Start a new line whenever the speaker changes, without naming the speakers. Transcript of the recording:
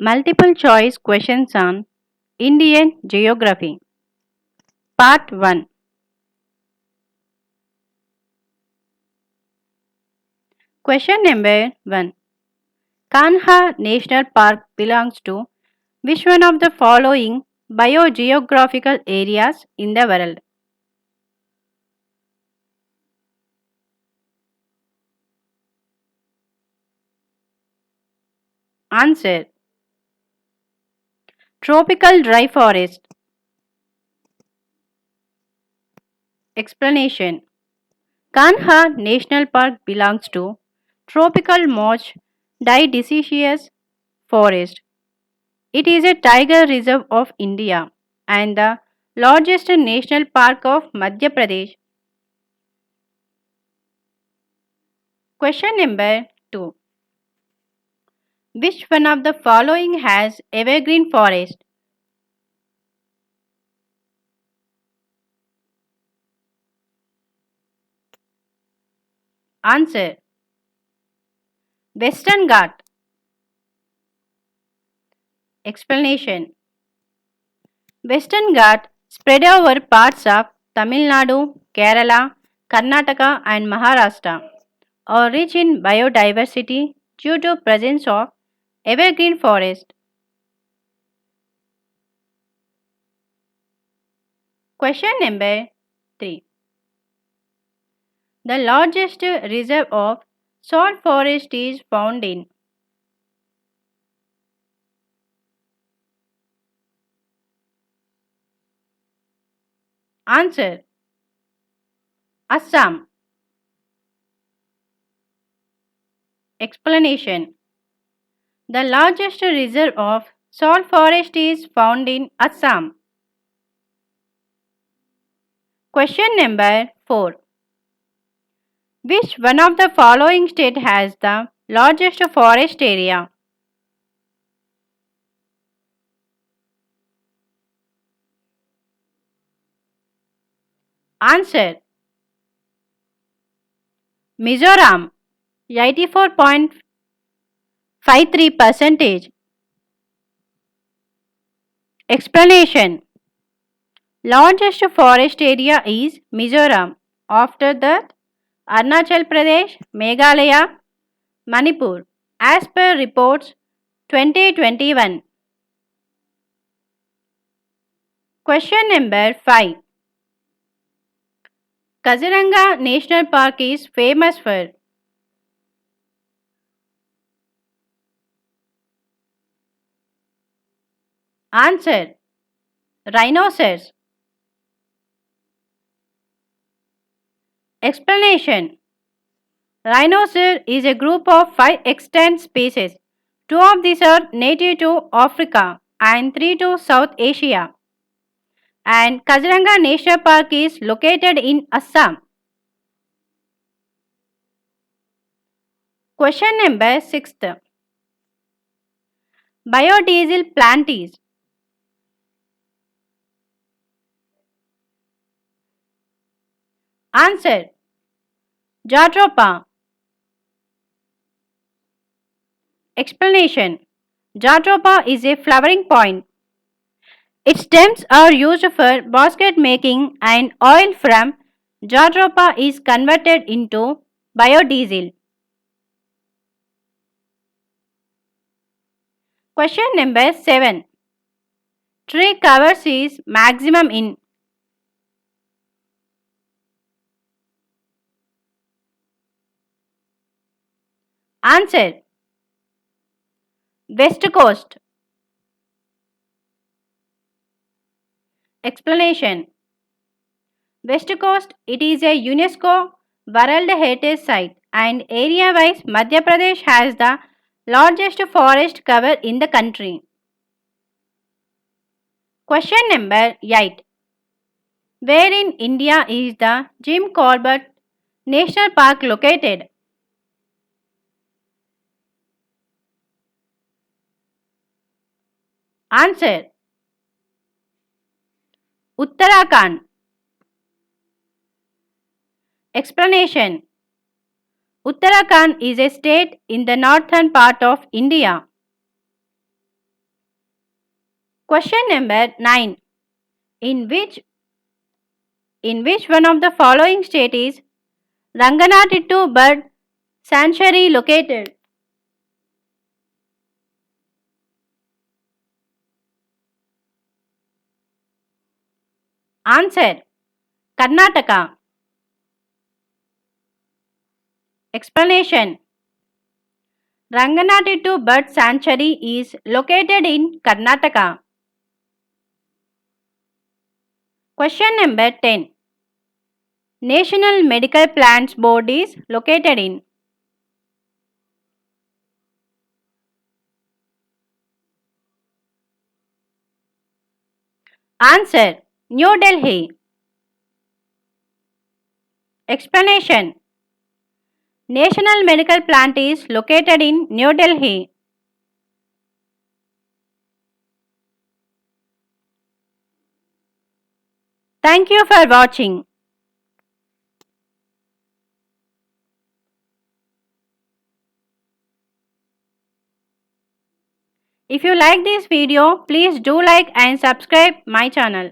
Multiple choice questions on Indian geography. Part 1. Question number 1. Kanha National Park belongs to which one of the following biogeographical areas in the world? Answer. Tropical dry forest. Explanation. Kanha National Park belongs to tropical moist deciduous forest. It is a tiger reserve of India and the largest national park of Madhya Pradesh. Question number 2. Which one of the following has evergreen forest? Answer. Western Ghat. Explanation. Western Ghat spread over parts of Tamil Nadu, Kerala, Karnataka and Maharashtra are rich in biodiversity due to presence of evergreen forest. Question number 3. The largest reserve of salt forest is found in Answer. Assam. Explanation. The largest reserve of salt forest is found in Assam. Question number 4. Which one of the following state has the largest forest area? Answer. Mizoram. 84.53%. Explanation. Largest forest area is Mizoram. After that, Arunachal Pradesh, Meghalaya, Manipur, as per reports 2021. Question number 5. Kaziranga National Park is famous for Answer. Rhinoceros. Explanation. Rhinoceros is a group of 5 extant species. 2 of these are native to Africa and 3 to South Asia. And Kaziranga National Park is located in Assam. Question number 6. Biodiesel plant is Answer. Jatropha. Explanation. Jatropha is a flowering point. Its stems are used for basket making and oil from Jatropha is converted into biodiesel. Question number 7. Tree covers is maximum in Answer. West Coast. Explanation. West Coast, it is a UNESCO World Heritage Site and area-wise Madhya Pradesh has the largest forest cover in the country. Question number 8. Where in India is the Jim Corbett National Park located? Answer. Uttarakhand. Explanation. Uttarakhand is a state in the northern part of India. Question number 9. In which one of the following state is Ranganathittu Bird Sanctuary located? Answer: Karnataka. Explanation: Ranganathittu Bird Sanctuary is located in Karnataka. Question number 10. National Medical Plants Board is located in? Answer: New Delhi. Explanation: National Medical Plant is located in New Delhi. Thank you for watching. If you like this video, please do like and subscribe my channel.